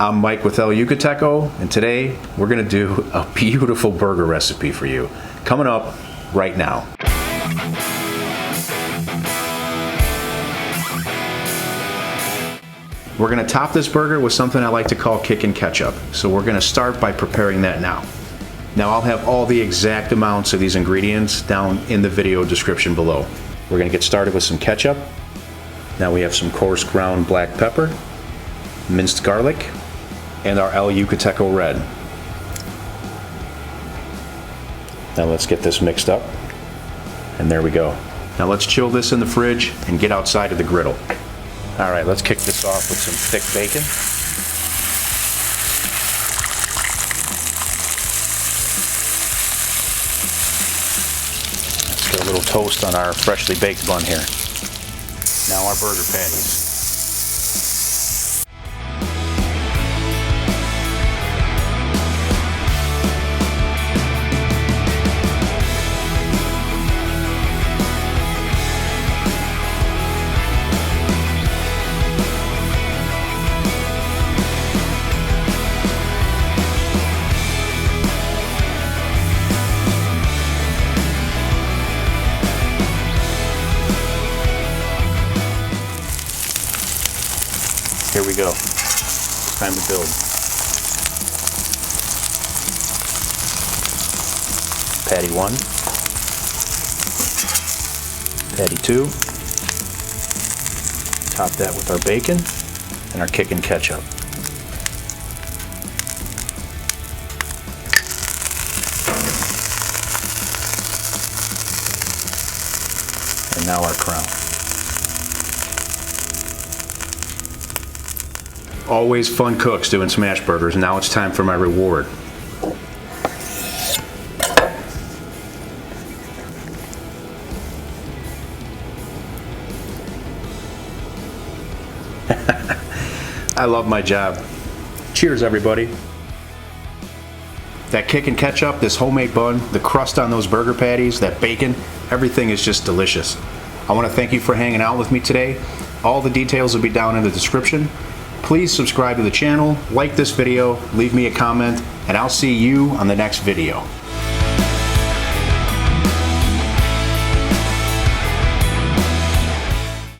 I'm Mike with El Yucateco, and today we're going to do a beautiful burger recipe for you. Coming up right now. We're going to top this burger with something I like to call Kickin Ketchup. So we're going to start by preparing that now. Now I'll have all the exact amounts of these ingredients down in the video description below. We're going to get started with some ketchup. Now we have some coarse ground black pepper, minced garlic, and our El Yucateco Red. Now let's get this mixed up. And there we go. Now let's chill this in the fridge and get outside of the griddle. Alright, let's kick this off with some thick bacon. Let's get a little toast on our freshly baked bun here. Now our burger patties. Here we go. It's time to build. Patty 1. Patty 2. Top that with our bacon and our Kickin Ketchup. And now our crown. Always fun cooks doing Smashburgers, and now it's time for my reward. I love my job. Cheers, everybody. That Kickin Ketchup, this homemade bun, the crust on those burger patties, that bacon, everything is just delicious. I want to thank you for hanging out with me today. All the details will be down in the description. Please subscribe to the channel, like this video, leave me a comment, and I'll see you on the next video.